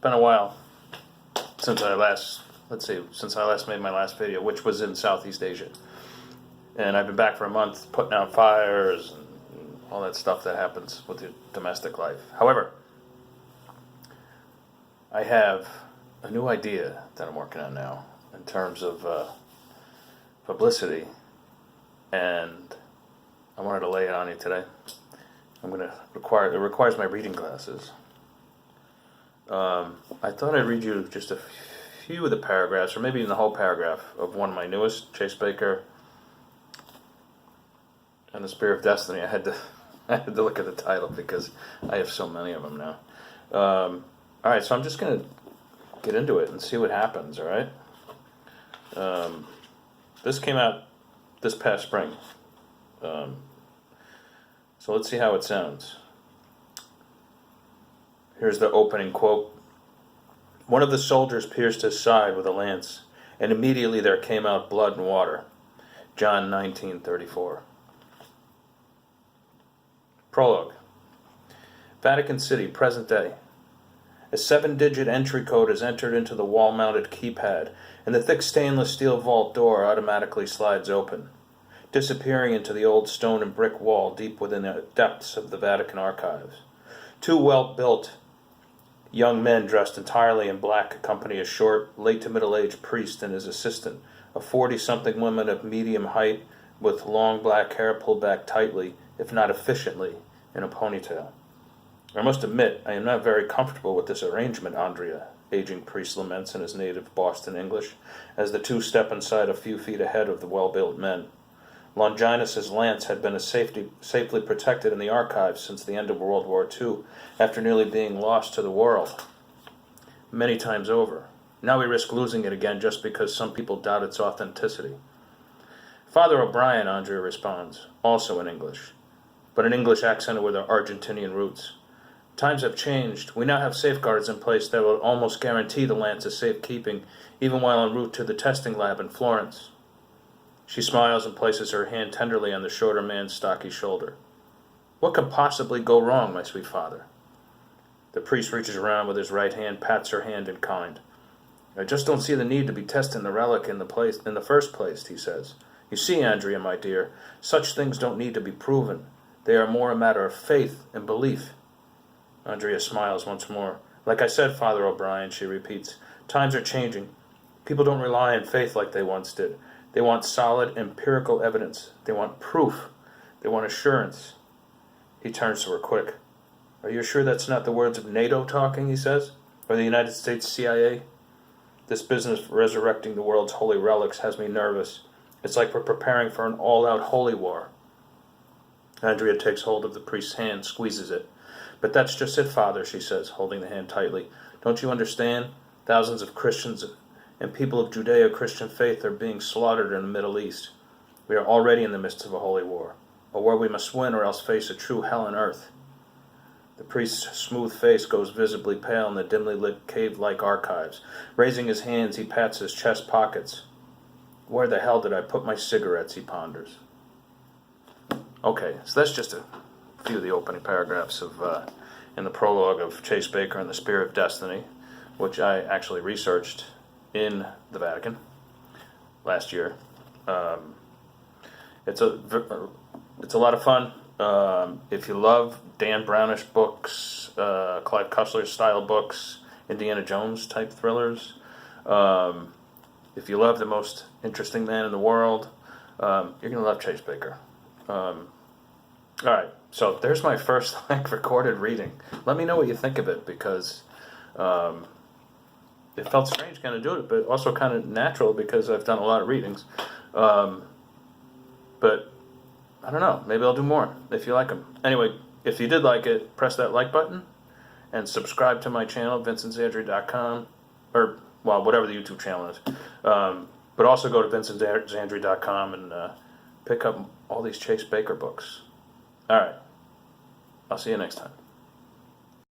been a while since I last, since I last made my last video, which was in Southeast Asia. And I've been back for a month putting out fires and all that stuff that happens with your domestic life. However, I have a new idea that I'm working on now in terms of publicity, and I wanted to lay it on you today. It requires my reading glasses. I thought I'd read you just a few of the paragraphs, or maybe even the whole paragraph of one of my newest, Chase Baker and the Spear of Destiny. I had to look at the title because I have so many of them now. All right, so I'm just going to get into it and see what happens, all right? This came out this past spring. So let's see how it sounds. Here's the opening quote. One of the soldiers pierced his side with a lance, and immediately there came out blood and water. John 19:34. Prologue. Vatican City, present day. A 7-digit entry code is entered into the wall-mounted keypad, and the thick stainless steel vault door automatically slides open, disappearing into the old stone and brick wall deep within the depths of the Vatican archives. Two well-built young men dressed entirely in black accompany a short, late-to-middle-aged priest and his assistant, a 40-something woman of medium height with long black hair pulled back tightly, if not efficiently, in a ponytail. I must admit, I am not very comfortable with this arrangement, Andrea, aging priest laments in his native Boston English, as the two step inside a few feet ahead of the well-built men. Longinus's lance had been safely protected in the archives since the end of World War II, after nearly being lost to the world many times over. Now we risk losing it again just because some people doubt its authenticity. Father O'Brien, Andrea responds, also in English, but an English accented with Argentinian roots. Times have changed. We now have safeguards in place that will almost guarantee the lance is safekeeping, even while en route to the testing lab in Florence. She smiles and places her hand tenderly on the shorter man's stocky shoulder. What could possibly go wrong, my sweet father? The priest reaches around with his right hand, pats her hand in kind. I just don't see the need to be testing the relic in the first place, he says. You see, Andrea, my dear, such things don't need to be proven. They are more a matter of faith and belief. Andrea smiles once more. Like I said, Father O'Brien, she repeats, times are changing. People don't rely on faith like they once did. They want solid empirical evidence. They want proof. They want assurance. He turns to her quick. Are you sure that's not the words of NATO talking, he says? Or the United States CIA? This business of resurrecting the world's holy relics has me nervous. It's like we're preparing for an all-out holy war. Andrea takes hold of the priest's hand, squeezes it. But that's just it, Father, she says, holding the hand tightly. Don't you understand? Thousands of Christians and people of Judeo-Christian faith are being slaughtered in the Middle East. We are already in the midst of a holy war, a war we must win or else face a true hell on earth. The priest's smooth face goes visibly pale in the dimly lit cave-like archives. Raising his hands, he pats his chest pockets. Where the hell did I put my cigarettes, he ponders. Okay, so that's just a few of the opening paragraphs of in the prologue of Chase Baker and the Spear of Destiny, which I actually researched in the Vatican last year. It's a lot of fun. If you love Dan Brownish books, Clive Cussler style books, Indiana Jones type thrillers, if you love the most interesting man in the world, you're going to love Chase Baker. All right, so there's my first recorded reading. Let me know what you think of it, because it felt strange kind of doing it, but also kind of natural because I've done a lot of readings. But I don't know, maybe I'll do more if you like them. Anyway, if you did like it, press that like button and subscribe to my channel, vincentzandri.com, or, well, whatever the YouTube channel is. But also go to vincentzandri.com and pick up all these Chase Baker books. All right. I'll see you next time.